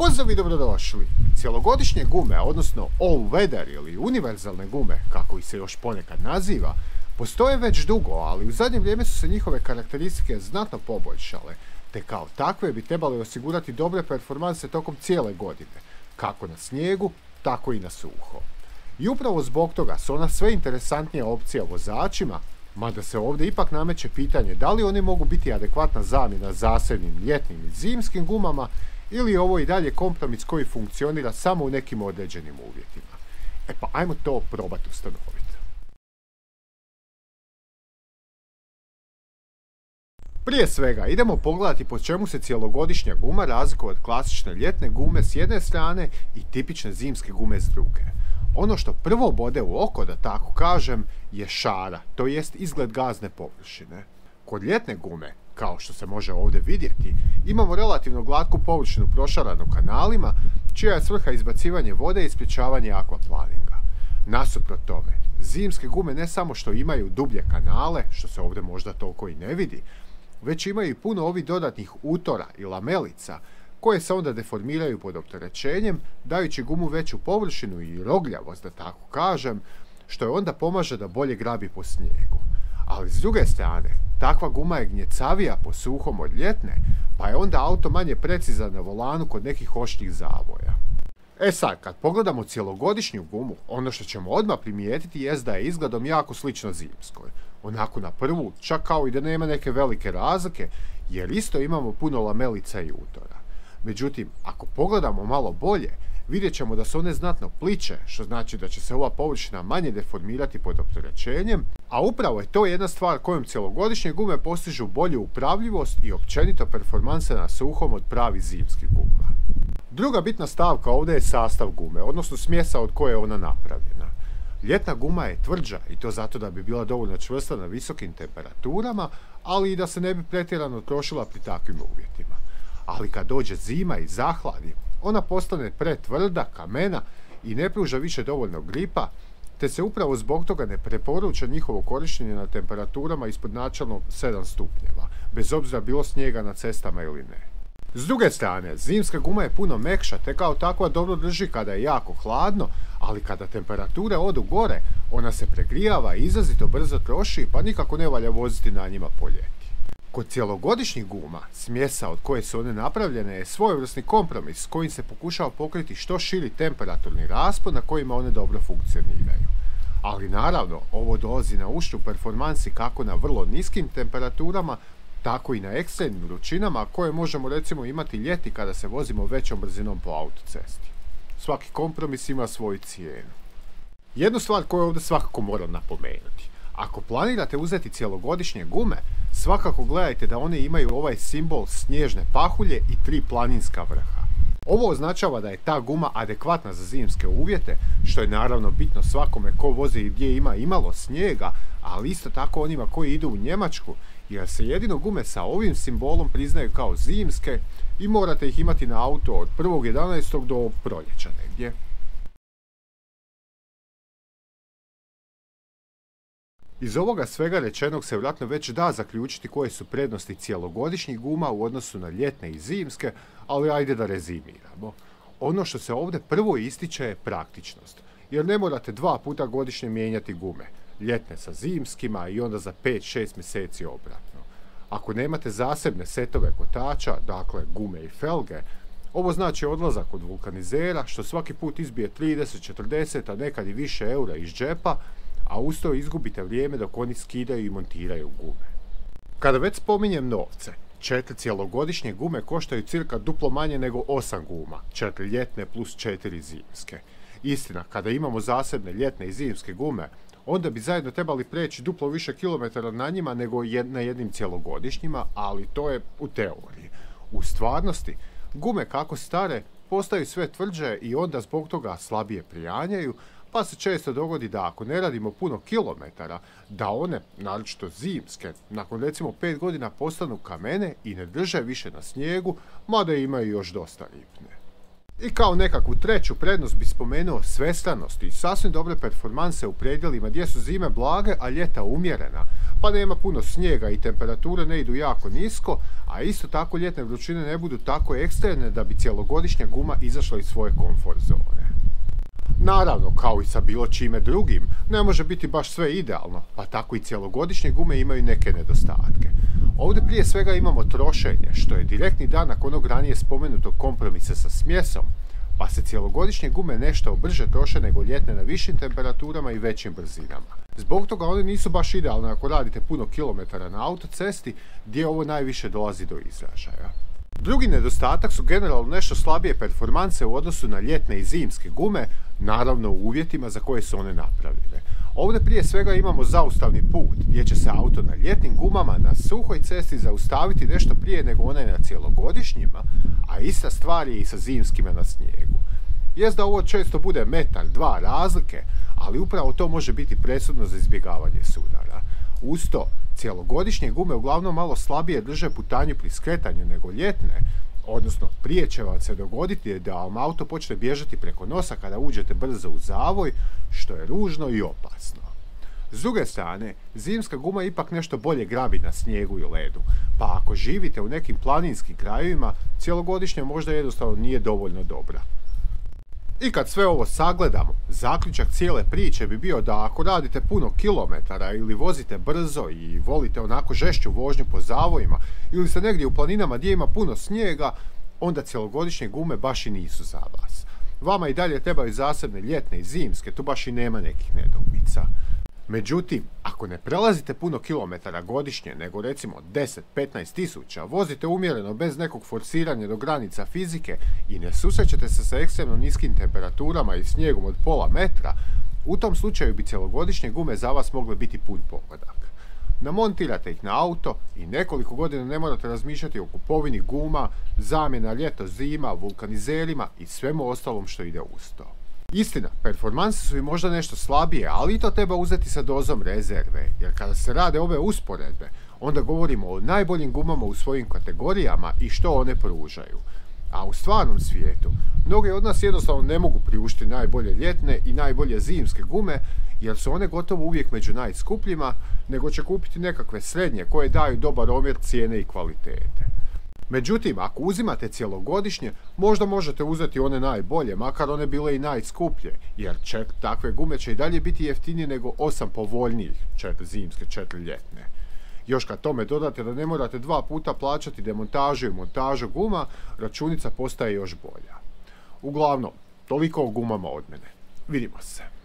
Pozdrav i dobrodošli! Cijelogodišnje gume, odnosno all-weather ili univerzalne gume, kako ih se još ponekad naziva, postoje već dugo, ali u zadnje vrijeme su se njihove karakteristike znatno poboljšale, te kao takve bi trebali osigurati dobre performanse tokom cijele godine, kako na snijegu, tako i na suho. I upravo zbog toga su ona sve interesantnija opcija vozačima, mada se ovdje ipak nameće pitanje da li oni mogu biti adekvatna zamjena zasebnim ljetnim i zimskim gumama, ili je ovo i dalje kompromis koji funkcionira samo u nekim određenim uvjetima. E pa ajmo to probati ustanoviti. Prije svega idemo pogledati po čemu se cijelogodišnja guma razlikuje od klasične ljetne gume s jedne strane i tipične zimske gume s druge. Ono što prvo bode u oko, da tako kažem, je šara, to jest izgled gazne površine. Kod ljetne gume, kao što se može ovdje vidjeti, imamo relativno glatku površinu prošaranu kanalima, čija je svrha izbacivanje vode i sprječavanje akvaplaninga. Nasuprot tome, zimske gume ne samo što imaju dublje kanale, što se ovdje možda toliko i ne vidi, već imaju i puno ovih dodatnih utora i lamelica, koje se onda deformiraju pod opterećenjem, dajući gumu veću površinu i rogljavost, da tako kažem, što je onda pomaže da bolje grabi po snijegu. Ali s druge strane, takva guma je gnjecavija po suhom od ljetne, pa je onda auto manje precizan na volanu kod nekih oštrih zavoja. E sad, kad pogledamo cijelogodišnju gumu, ono što ćemo odmah primijetiti jest da je izgledom jako slično zimskoj. Onako na prvu, čak kao i da nema neke velike razlike, jer isto imamo puno lamelica i utora. Međutim, ako pogledamo malo bolje, vidjet ćemo da su one znatno pliće, što znači da će se ova površina manje deformirati pod opterećenjem, a upravo je to jedna stvar kojom cijelogodišnje gume postižu bolju upravljivost i općenito performanse na suhom od pravih zimskih guma. Druga bitna stavka ovdje je sastav gume, odnosno smjesa od koje je ona napravljena. Ljetna guma je tvrđa i to zato da bi bila dovoljno čvrsta na visokim temperaturama, ali i da se ne bi pretjerano trošila pri takvim uvjetima. Ali kad dođe zima i zahladi, ona postane pretvrda, kamena i ne pruža više dovoljno gripa, te se upravo zbog toga ne preporuča njihovo korištenje na temperaturama ispod načelno 7 stupnjeva, bez obzira bilo snijega na cestama ili ne. S druge strane, zimska guma je puno mekša, te kao takva dobro drži kada je jako hladno, ali kada temperature odu gore, ona se pregrijava i izrazito brzo troši, pa nikako ne valja voziti na njima po ljeti. Kod cijelogodišnjih guma, smjesa od koje su one napravljene je svojevrsni kompromis s kojim se pokušava pokriti što širi temperaturni raspon na kojima one dobro funkcioniraju. Ali naravno, ovo dolazi na uštrb performansi kako na vrlo niskim temperaturama, tako i na ekstremnim vrućinama koje možemo recimo imati ljeti kada se vozimo većom brzinom po autocesti. Svaki kompromis ima svoju cijenu. Jednu stvar koju ovdje svakako moram napomenuti. Ako planirate uzeti cijelogodišnje gume, svakako gledajte da one imaju ovaj simbol snježne pahulje i 3 planinska vrha. Ovo označava da je ta guma adekvatna za zimske uvjete, što je naravno bitno svakome ko vozi gdje ima imalo snijega, ali isto tako onima koji idu u Njemačku, jer se jedino gume sa ovim simbolom priznaju kao zimske i morate ih imati na auto od 1.11. do proljeća negdje. Iz ovoga svega rečenog se vjerojatno već da zaključiti koje su prednosti cijelogodišnjih guma u odnosu na ljetne i zimske, ali ajde da rezimiramo. Ono što se ovdje prvo ističe je praktičnost, jer ne morate 2 puta godišnje mijenjati gume, ljetne sa zimskima i onda za 5-6 mjeseci obratno. Ako nemate zasebne setove kotača, dakle gume i felge, ovo znači odlazak od vulkanizera što svaki put izbije 30-40, a nekad i više eura iz džepa, a uz to izgubite vrijeme dok oni skidaju i montiraju gume. Kada već spominjem novce, 4 cijelogodišnje gume koštaju cirka duplo manje nego 8 guma, 4 ljetne plus 4 zimske. Istina, kada imamo zasebne ljetne i zimske gume, onda bi zajedno trebali preći duplo više kilometara na njima nego na jednim cijelogodišnjima, ali to je u teoriji. U stvarnosti, gume kako stare postaju sve tvrđe i onda zbog toga slabije prijanjaju, pa se često dogodi da ako ne radimo puno kilometara, da one, naročito zimske, nakon recimo 5 godina postanu kamene i ne drže više na snijegu, mada imaju još dosta ripne. I kao nekakvu treću prednost bi spomenuo svestranost i sasvim dobre performanse u predjelima gdje su zime blage, a ljeta umjerena, pa nema puno snijega i temperature ne idu jako nisko, a isto tako ljetne vrućine ne budu tako ekstremne da bi cjelogodišnja guma izašla iz svoje komfort zone. Naravno, kao i sa bilo čime drugim, ne može biti baš sve idealno, pa tako i cjelogodišnje gume imaju neke nedostatke. Ovdje prije svega imamo trošenje, što je direktni danak onog ranije spomenutog kompromisa sa smjesom, pa se cjelogodišnje gume nešto brže troše nego ljetne na višim temperaturama i većim brzinama. Zbog toga one nisu baš idealne ako radite puno kilometara na autocesti, gdje ovo najviše dolazi do izražaja. Drugi nedostatak su generalno nešto slabije performanse u odnosu na ljetne i zimske gume, naravno u uvjetima za koje su one napravljene. Ovdje prije svega imamo zaustavni put, gdje će se auto na ljetnim gumama na suhoj cesti zaustaviti nešto prije nego onaj na cjelogodišnjima, a ista stvar je i sa zimskima na snijegu. Jest da ovo često bude metar, dva razlike, ali upravo to može biti presudno za izbjegavanje sudara. Uz to, cjelogodišnje gume uglavnom malo slabije drže putanju pri skretanju nego ljetne, odnosno prije će vam se dogoditi da vam auto počne bježati preko nosa kada uđete brzo u zavoj, što je ružno i opasno. S druge strane, zimska guma ipak nešto bolje grabi na snijegu i ledu, pa ako živite u nekim planinskim krajevima, cjelogodišnja možda jednostavno nije dovoljno dobra. I kad sve ovo sagledamo, zaključak cijele priče bi bio da ako radite puno kilometara ili vozite brzo i volite onako žešću vožnju po zavojima ili ste negdje u planinama gdje ima puno snijega, onda cjelogodišnje gume baš i nisu za vas. Vama i dalje trebaju zasebne ljetne i zimske, tu baš i nema nekih nedoumica. Međutim, ako ne prelazite puno kilometara godišnje, nego recimo 10-15 tisuća, vozite umjereno bez nekog forsiranja do granica fizike i ne susrećete se sa ekstremno niskim temperaturama i snijegom od pola metra, u tom slučaju bi cjelogodišnje gume za vas mogle biti pun pogodak. Namontirate ih na auto i nekoliko godina ne morate razmišljati o kupovini guma, zamjena ljeto-zima, vulkanizerima i svemu ostalom što ide uz to. Istina, performanse su i možda nešto slabije, ali i to treba uzeti sa dozom rezerve, jer kada se rade ove usporedbe, onda govorimo o najboljim gumama u svojim kategorijama i što one pružaju. A u stvarnom svijetu, mnogi od nas jednostavno ne mogu priuštiti najbolje ljetne i najbolje zimske gume, jer su one gotovo uvijek među najskupljima, nego će kupiti nekakve srednje koje daju dobar omjer cijene i kvalitete. Međutim, ako uzimate cjelogodišnje, možda možete uzeti one najbolje, makar one bile i najskuplje, jer takve gume će i dalje biti jeftinije nego 8 povoljnijih, 4 zimske, 4 ljetne. Još kad tome dodate da ne morate 2 puta plaćati demontažu i montažu guma, računica postaje još bolja. Uglavnom, toliko o gumama od mene. Vidimo se.